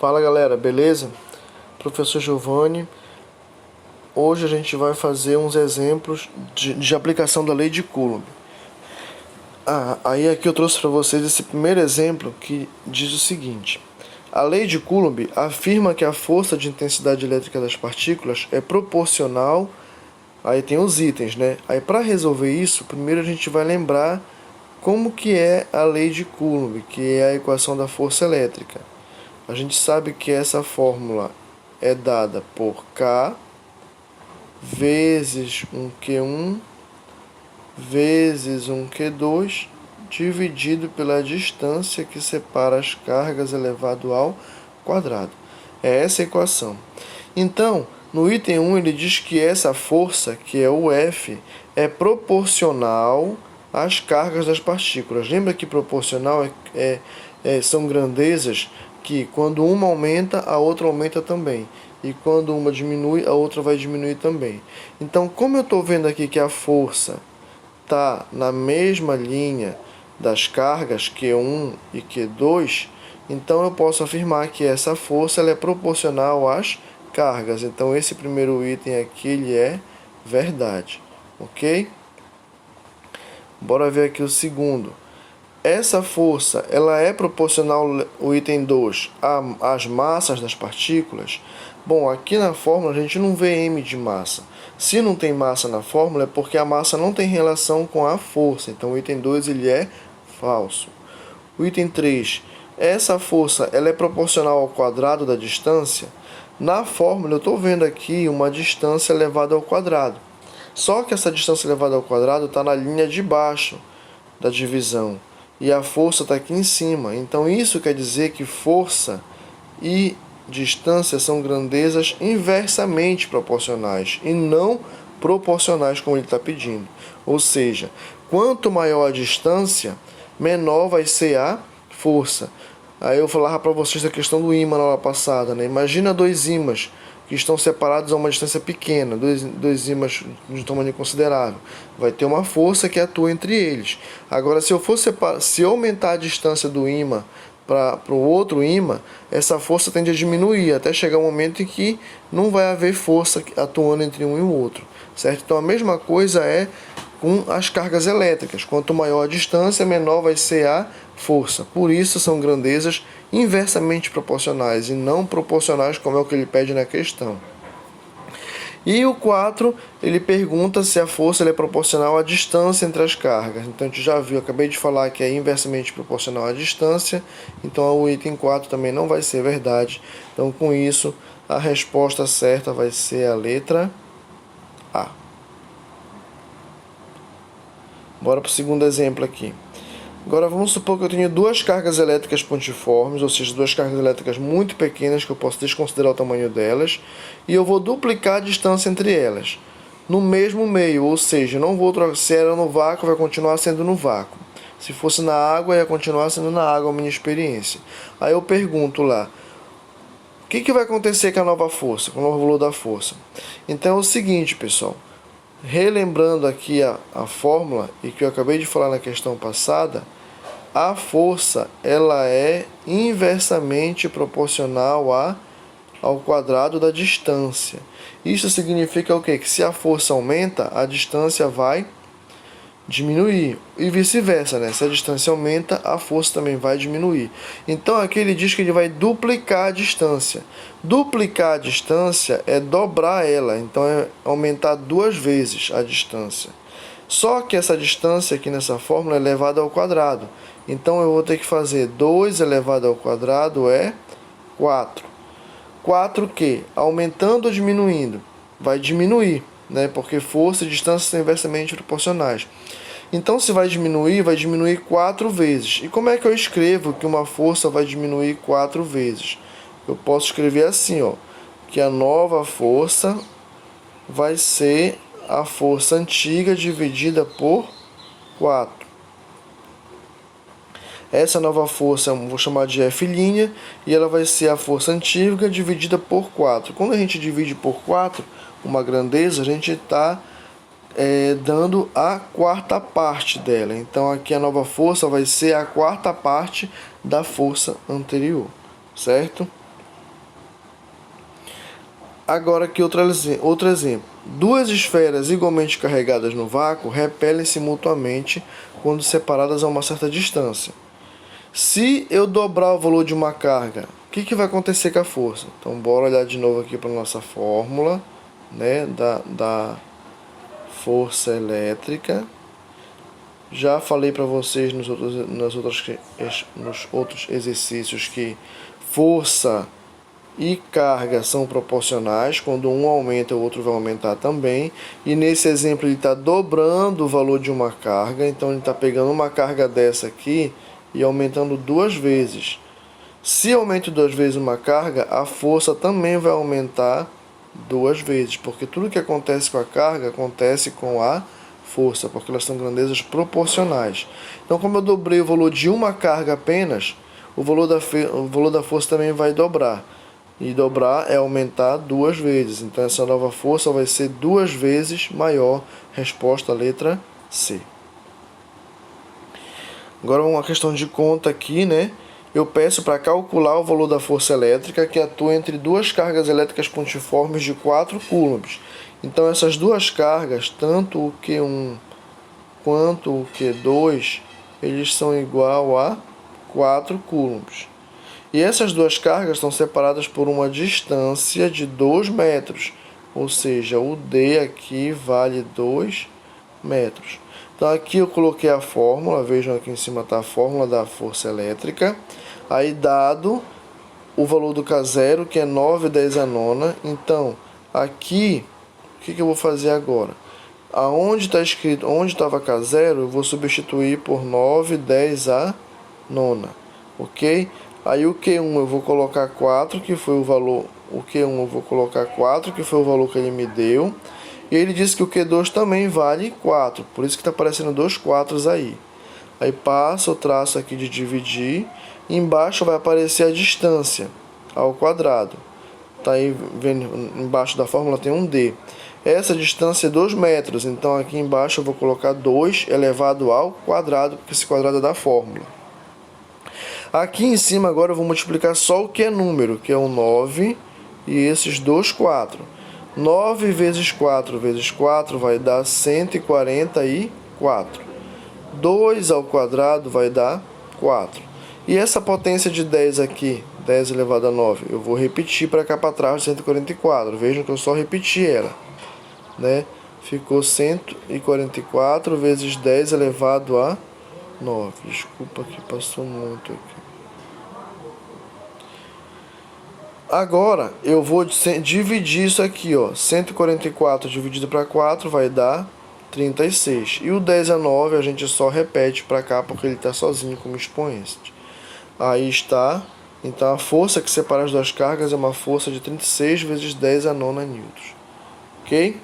Fala galera, beleza? Professor Giovanni. Hoje a gente vai fazer uns exemplos de aplicação da lei de Coulomb. Aí aqui eu trouxe para vocês esse primeiro exemplo que diz o seguinte: a lei de Coulomb afirma que a força de intensidade elétrica das partículas é proporcional. Aí tem os itens, né? Aí para resolver isso, primeiro a gente vai lembrar como que é a lei de Coulomb, que é a equação da força elétrica. A gente sabe que essa fórmula é dada por K vezes um Q1 vezes um Q2 dividido pela distância que separa as cargas elevado ao quadrado. É essa a equação. Então, no item 1 ele diz que essa força, que é o F, é proporcional às cargas das partículas. Lembra que proporcional são grandezas que quando uma aumenta, a outra aumenta também. E quando uma diminui, a outra vai diminuir também. Então, como eu estou vendo aqui que a força está na mesma linha das cargas Q1 e Q2, então eu posso afirmar que essa força ela é proporcional às cargas. Então, esse primeiro item aqui ele é verdade. Ok? Bora ver aqui o segundo. Essa força ela é proporcional, o item 2, às massas das partículas. Bom, aqui na fórmula a gente não vê m de massa. Se não tem massa na fórmula é porque a massa não tem relação com a força. Então o item 2 ele é falso. O item 3, essa força ela é proporcional ao quadrado da distância. Na fórmula eu estou vendo aqui uma distância elevada ao quadrado. Só que essa distância elevada ao quadrado está na linha de baixo da divisão. E a força está aqui em cima. Então isso quer dizer que força e distância são grandezas inversamente proporcionais e não proporcionais como ele está pedindo. Ou seja, quanto maior a distância, menor vai ser a força. Aí eu falava para vocês da questão do ímã na aula passada, né? Imagina dois ímãs que estão separados a uma distância pequena, dois ímãs de tamanho considerável. Vai ter uma força que atua entre eles. Agora, se eu aumentar a distância do ímã para o outro ímã, essa força tende a diminuir, até chegar um momento em que não vai haver força atuando entre um e o outro. Certo? Então, a mesma coisa é com as cargas elétricas. Quanto maior a distância, menor vai ser a força. Por isso, são grandezas inversamente proporcionais e não proporcionais, como é o que ele pede na questão. E o 4, ele pergunta se a força é proporcional à distância entre as cargas. Então, a gente já viu, acabei de falar que é inversamente proporcional à distância. Então, o item 4 também não vai ser verdade. Então, com isso, a resposta certa vai ser a letra A. Bora para o segundo exemplo aqui. Agora vamos supor que eu tenho duas cargas elétricas pontiformes, ou seja, duas cargas elétricas muito pequenas, que eu posso desconsiderar o tamanho delas, e eu vou duplicar a distância entre elas, no mesmo meio, ou seja, não vou trocar, se era no vácuo, vai continuar sendo no vácuo. Se fosse na água, ia continuar sendo na água, a minha experiência. Aí eu pergunto lá, o que vai acontecer com a nova força, com o novo valor da força? Então é o seguinte, pessoal. Relembrando aqui a fórmula e que eu acabei de falar na questão passada, a força ela é inversamente proporcional ao quadrado da distância. Isso significa o quê? Que se a força aumenta, a distância vai diminuir. E vice-versa, né? Se a distância aumenta, a força também vai diminuir. Então aqui ele diz que ele vai duplicar a distância. Duplicar a distância é dobrar ela, então é aumentar 2 vezes a distância. Só que essa distância aqui nessa fórmula é elevada ao quadrado. Então eu vou ter que fazer 2 elevado ao quadrado é 4. 4 que, aumentando ou diminuindo, vai diminuir, né? Porque força e distância são inversamente proporcionais. Então, se vai diminuir 4 vezes. E como é que eu escrevo que uma força vai diminuir 4 vezes? Eu posso escrever assim, ó, que a nova força vai ser a força antiga dividida por 4. Essa nova força eu vou chamar de F', e ela vai ser a força antiga dividida por 4. Quando a gente divide por 4, uma grandeza, a gente está dando a quarta parte dela. Então aqui a nova força vai ser a quarta parte da força anterior, certo? Agora aqui outro exemplo. Duas esferas igualmente carregadas no vácuo repelem-se mutuamente quando separadas a uma certa distância. Se eu dobrar o valor de uma carga, o que vai acontecer com a força? Então, bora olhar de novo aqui para a nossa fórmula, né, da força elétrica. Já falei para vocês nos outros exercícios que força e carga são proporcionais. Quando um aumenta, o outro vai aumentar também. E nesse exemplo ele está dobrando o valor de uma carga. Então ele está pegando uma carga dessa aqui e aumentando duas vezes. Se aumento duas vezes uma carga, a força também vai aumentar duas vezes. Porque tudo que acontece com a carga acontece com a força, porque elas são grandezas proporcionais. Então, como eu dobrei o valor de uma carga apenas, o valor da força também vai dobrar. E dobrar é aumentar duas vezes. Então, essa nova força vai ser duas vezes maior. Resposta, letra C. Agora, uma questão de conta aqui, né? Eu peço para calcular o valor da força elétrica que atua entre duas cargas elétricas pontiformes de 4 coulombs. Então, essas duas cargas, tanto o Q1 quanto o Q2, eles são igual a 4 coulombs. E essas duas cargas estão separadas por uma distância de 2 metros. Ou seja, o D aqui vale 2 metros. Então, aqui eu coloquei a fórmula. Vejam aqui em cima está a fórmula da força elétrica. Aí, dado o valor do K0, que é 9/10 a nona. Então, aqui, o que eu vou fazer agora? Aonde está escrito, onde estava K0, eu vou substituir por 9/10 a nona. Ok? Aí o Q1 eu vou colocar 4, que foi o valor. O Q1 eu vou colocar 4, que foi o valor que ele me deu. E ele disse que o Q2 também vale 4. Por isso que está aparecendo dois 4 aí. Aí passa o traço aqui de dividir. E embaixo vai aparecer a distância ao quadrado. Tá aí vendo, embaixo da fórmula tem um D. Essa distância é 2 metros. Então aqui embaixo eu vou colocar 2 elevado ao quadrado, porque esse quadrado é da fórmula. Aqui em cima agora eu vou multiplicar só o que é número, que é o 9 e esses dois 4. 9 vezes 4 vezes 4 vai dar 144. 2 ao quadrado vai dar 4. E essa potência de 10 aqui, 10 elevado a 9, eu vou repetir para cá para trás, 144. Vejam que eu só repeti ela, né? Ficou 144 vezes 10 elevado a 9. Desculpa que passou muito aqui. Agora, eu vou dividir isso aqui, ó. 144 dividido para 4 vai dar 36. E o 10 a 9 a gente só repete para cá, porque ele está sozinho como expoente. Aí está. Então, a força que separa as duas cargas é uma força de 36 vezes 10 a nona newtons. Ok?